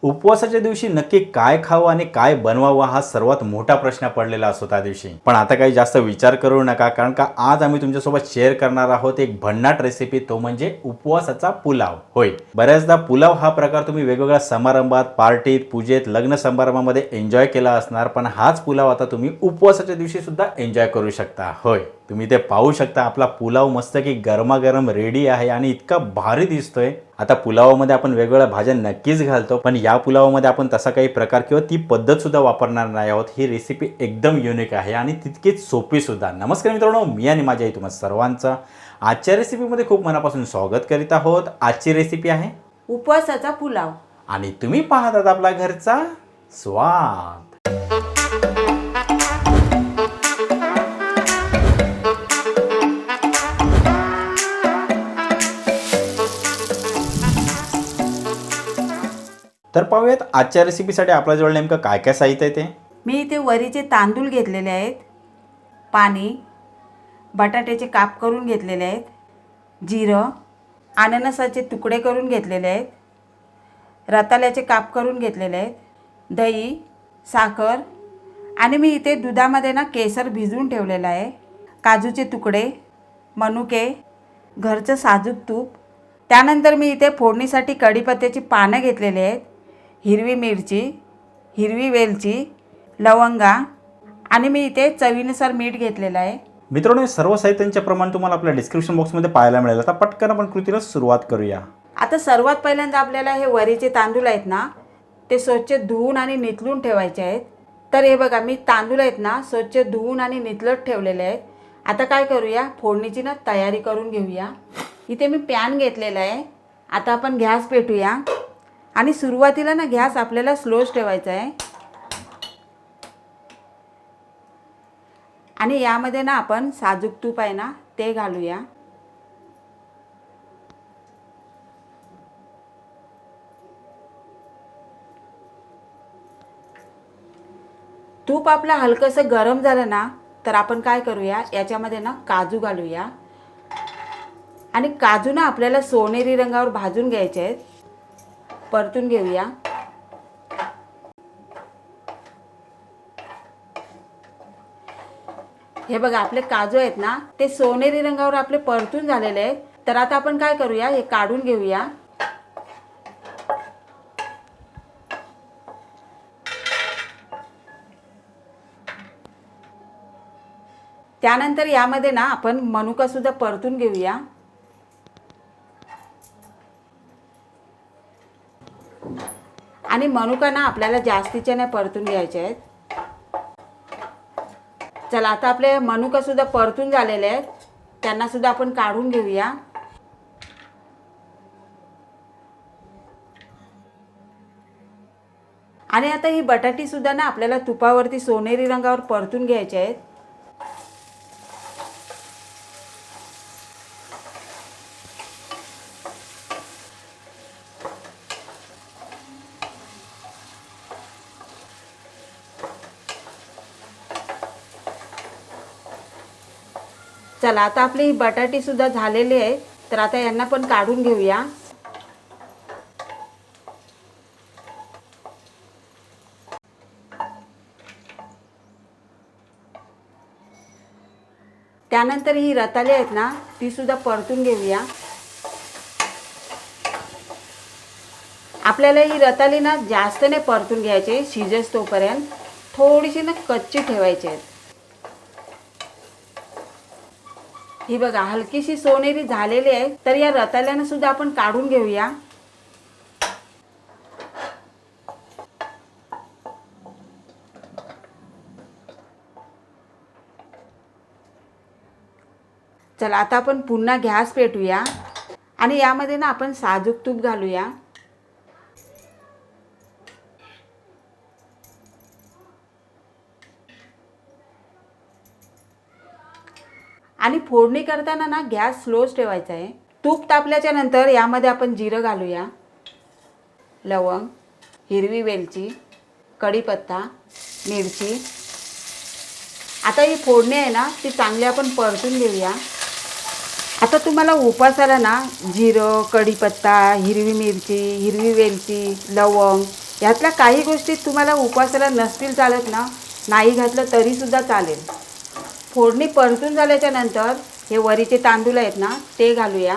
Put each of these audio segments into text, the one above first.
उपवासाच्या दिवशी नक्की काय खावं आणि काय बनवावं हा सर्वात मोठा प्रश्न पडलेला असतो त्या दिवशी। पण आता काही जास्त विचार करू नका, कारण का आज आम्ही तुमच्यासोबत शेअर करणार आहोत एक भन्नाट रेसिपी, तो म्हणजे उपवासाचा पुलाव। होय, बऱ्याचदा पुलाव हा प्रकार तुम्ही वेगवेगळ्या समारंभात, पार्टीत, पूजेत, लग्न समारंभामध्ये एन्जॉय केला असणार, पण हाच पुलाव आता तुम्ही उपवासाच्या दिवशी सुद्धा एन्जॉय करू शकता। होय, तुम्ही ते पाहू शकता, आपला पुलाव मस्त की गरमागरम रेडी आहे आणि इतका भारी दिसतोय। आता पुलावामध्ये आपण वेगवेगळ्या भाज्या नक्कीच घालतो, पण या पुलावामध्ये आपण तसा काही प्रकार किंवा ती पद्धत सुद्धा वापरणार नाही आहोत। ही रेसिपी एकदम युनिक आहे आणि तितकीच सोपी सुद्धा। नमस्कार मित्रांनो, मी आणि माझ्या तुम्हा सर्वांचं आजच्या रेसिपीमध्ये खूप मनापासून स्वागत करीत आहोत। आजची रेसिपी आहे उपवासाचा पुलाव आणि तुम्ही पाहत आहात आपला घरचा स्वाद। तर पाहूयात आजच्या रेसिपीसाठी आपल्याजवळ नेमकं काय काय साहित्य आहे ते। मी इथे वरीचे तांदूळ घेतलेले आहेत, पाणी, बटाट्याचे काप करून घेतलेले आहेत, जिरं, अननसाचे तुकडे करून घेतलेले आहेत, रताळ्याचे काप करून घेतलेले आहेत, दही, साखर आणि मी इथे दुधामध्ये ना केसर भिजवून ठेवलेलं आहे, काजूचे तुकडे, मनुके, घरचं साजूक तूप। त्यानंतर मी इथे फोडणीसाठी कढीपत्त्याची पानं घेतलेली आहेत, हिरवी मिरची, हिरवी वेलची, लवंगा आणि मी इथे चवीनुसार मीठ घेतलेलं आहे। मित्रांनो, सर्व साहित्यांचे प्रमाण तुम्हाला आपल्या डिस्क्रिप्शन बॉक्समध्ये पाहायला मिळेल। आता पटकन आपण कृतीला सुरुवात करूया। आता सर्वात पहिल्यांदा आपल्याला हे वरीचे तांदूळ आहेत ना, ते स्वच्छ धुवून आणि निथळून ठेवायचे आहेत। तर हे बघा, मी तांदूळ आहेत ना स्वच्छ धुवून आणि निथळत ठेवलेले आहेत। आता काय करूया, फोडणीची ना तयारी करून घेऊया। इथे मी पॅन घेतलेला आहे। आता आपण गॅस पेटूया आणि सुरुवातीला ना गॅस आपल्याला स्लोच ठेवायचा आहे आणि यामध्ये ना आपण साजूक तूप आहे ना ते घालूया। तूप आपलं हलकंसं गरम झालं ना, तर आपण काय करूया, याच्यामध्ये ना काजू घालूया आणि काजू ना आपल्याला सोनेरी रंगावर भाजून घ्यायचे आहेत, परतून घेऊया। हे बघा, आपले काजू आहेत ना ते सोनेरी रंगावर आपले परतून झालेले आहेत। तर आता आपण काय करूया, हे काढून घेऊया। त्यानंतर यामध्ये ना आपण मनुका सुद्धा परतून घेऊया आणि मनुका ना आपल्याला जास्तीचे नाही परतून घ्यायचे आहेत। चला, आता आपले मनुका सुद्धा परतून झालेले आहेत, त्यांना सुद्धा आपण काढून घेऊया। आणि आता ही बटाटी सुद्धा ना आपल्याला तुपावरती सोनेरी रंगावर परतून घ्यायचे आहेत। चला, आता आपली ही बटाटी सुद्धा झालेली आहे, तर आता यांना पण काढून घेऊया। त्यानंतर ही रताळी आहेत ना ती सुद्धा परतून घेऊया। आपल्याला ही रताळी ना जास्त नाही परतून घ्यायचे, शिजेस तोपर्यंत थोडीशी ना कच्ची ठेवायची आहेत। ही बघा, हलकीशी सोनेरी झालेली आहे, तर या रताळ्यांना सुद्धा आपण काढून घेऊया। चला, आता आपण पुन्हा गॅस पेटूया आणि यामध्ये ना आपण साजूक तूप घालूया आणि फोडणी करताना ना गॅस स्लोच ठेवायचा आहे। तूप तापल्याच्या नंतर यामध्ये आपण जिरं घालूया, लवंग, हिरवी वेलची, कढीपत्ता, मिरची। आता ही फोडणी आहे ना ती चांगली आपण परतून घेऊया। आता तुम्हाला उपवासाला ना जिरं, कढीपत्ता, हिरवी मिरची, हिरवी वेलची, लवंग यातल्या काही गोष्टी तुम्हाला उपवासाला नसतील चालत ना, नाही घातलं तरीसुद्धा चालेल. फोडणी परतून झाल्याच्या नंतर हे वरीचे तांदूळ आहेत ना ते घालूया.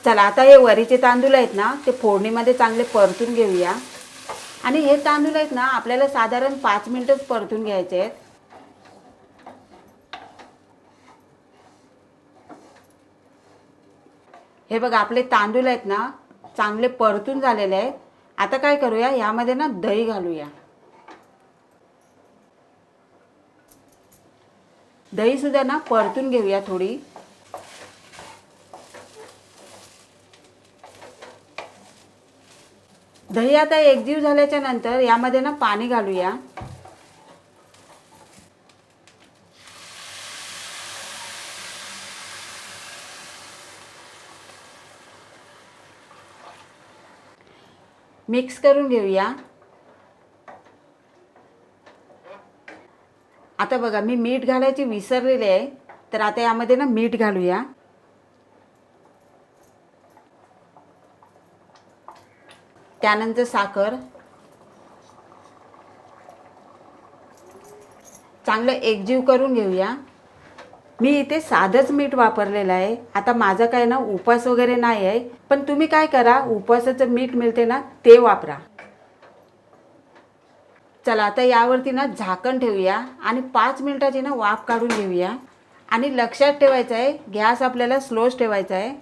चला आता हे वरीचे तांदूळ आहेत ना ते फोडणीमध्ये चांगले परतून घेऊया. आणि हे तांदूळ आहेत ना आपल्याला साधारण 5 मिनिटच परतून घ्यायचे आहेत. हे बघा आपले तांदूळ आहेत ना चांगले परतून झालेले आहेत. आता काय करूया, यामध्ये ना दही घालूया. दही सुद्धा ना परतून घेऊया थोडी. दही आता एकजीव झाल्याच्या नंतर यामध्ये ना पाणी घालूया. मिक्स करून घेऊया. आता बघा मी मीठ घालायची विसरलेले आहे, तर आता यामध्ये ना मीठ घालूया. त्यानंतर साखर. चांगलं एकजीव करून घेऊया. मी इथे साधंच मीठ वापरलेलं आहे. आता माझा काय ना उपवास वगैरे नाही आहे, पण तुम्ही काय करा, उपवासाचं मीठ मिळते ना ते वापरा. चला आता यावरती ना झाकण ठेवूया आणि 5 मिनिटाची ना वाफ काढून घेऊया. आणि लक्षात ठेवायचं आहे गॅस आपल्याला स्लोच ठेवायचा आहे.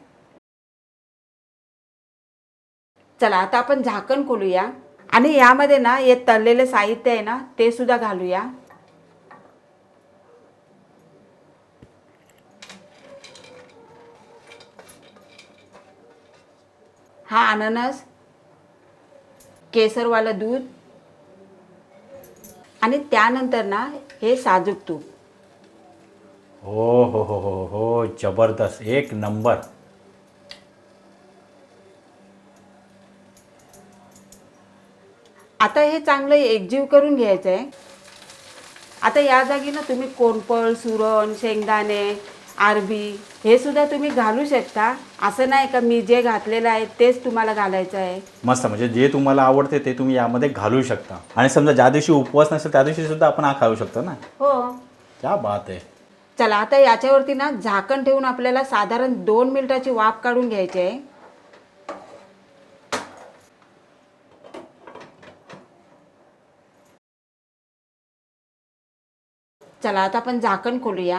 चला आता आपण झाकण खोलूया आणि यामध्ये ना हे तळलेले साहित्य आहे ना ते सुद्धा घालूया. हा अननस, केसरवालं दूध आणि त्यानंतर ना हे साजूक तूप. हो हो हो हो हो, जबरदस्त, एक नंबर. आता हे चांगलं एकजीव करून घ्यायचं आहे. आता या जागी ना तुम्ही कोणपळ, सुरण, शेंगदाणे, अरबी हे सुद्धा तुम्ही घालू शकता. असं नाही का मी जे घातलेलं आहे तेच तुम्हाला घालायचं आहे. मस्त, म्हणजे जे तुम्हाला आवडते ते तुम्ही यामध्ये घालू शकता. आणि समजा ज्या दिवशी उपवास नसेल त्या दिवशी सुद्धा आपण हा खाऊ शकतो ना. हो, क्या बात आहे. चला आता याच्यावरती ना झाकण ठेवून आपल्याला साधारण 2 मिनिटाची वाफ काढून घ्यायची आहे. चला आता आपण झाकण खोलूया.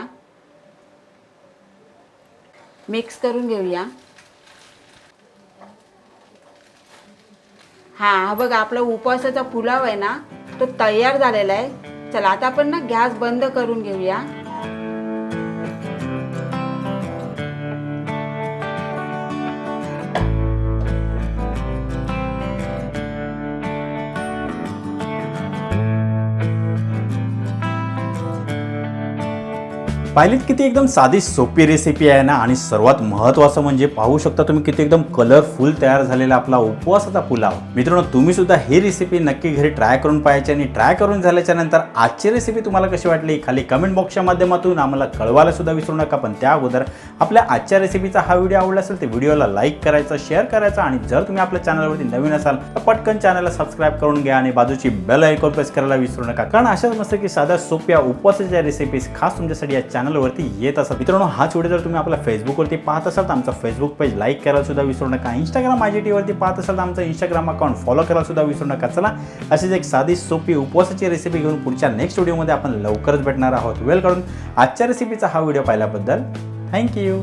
मिक्स करून घेऊया. हा बघा आपला उपवासाचा पुलाव आहे ना तो तयार झालेला आहे. चला आता आपण ना गॅस बंद करून घेऊया. पाहिलीत किती एकदम साधी सोपी रेसिपी आहे ना. आणि सर्वात महत्त्वाचं म्हणजे पाहू शकता तुम्ही किती एकदम कलरफुल तयार झालेला आपला उपवासाचा पुलाव. मित्रांनो तुम्ही सुद्धा ही रेसिपी नक्की घरी ट्राय करून पाहायची. आणि ट्राय करून झाल्याच्या नंतर आजची रेसिपी तुम्हाला कशी वाटली खाली कमेंट बॉक्सच्या माध्यमातून आम्हाला कळवायला सुद्धा विसरू नका. पण त्या अगोदर आपल्या आजच्या रेसिपीचा हा व्हिडिओ आवडला असेल तर व्हिडिओला लाईक करायचा, शेअर करायचा. आणि जर तुम्ही आपल्या चॅनलवरती नवीन असाल तर पटकन चॅनलला सबस्क्राईब करून घ्या आणि बाजूची बेल आयकॉन प्रेस करायला विसरू नका. कारण अशाच मस्त की साध्या सोप्या उपवासाच्या रेसिपीज खास तुमच्यासाठी या चॅनलवरती येत असतात. मित्रांनो हाच व्हिडिओ जर तुम्ही आपल्या फेसबुकवरती पाहत असाल तर आमचा फेसबुक पेज लाईक करायला सुद्धा विसरू नका. इंस्टाग्राम IGT वरती पाहत असाल तर आमचं इंस्टाग्राम अकाउंट फॉलो करायला सुद्धा विसरू नका. चला अशीच एक साधी सोपी उपवासाची रेसिपी घेऊन पुढच्या नेक्स्ट व्हिडिओमध्ये आपण लवकरच भेटणार आहोत. वेळ काढून आजच्या रेसिपीचा हा व्हिडिओ पाहिल्याबद्दल थँक्यू.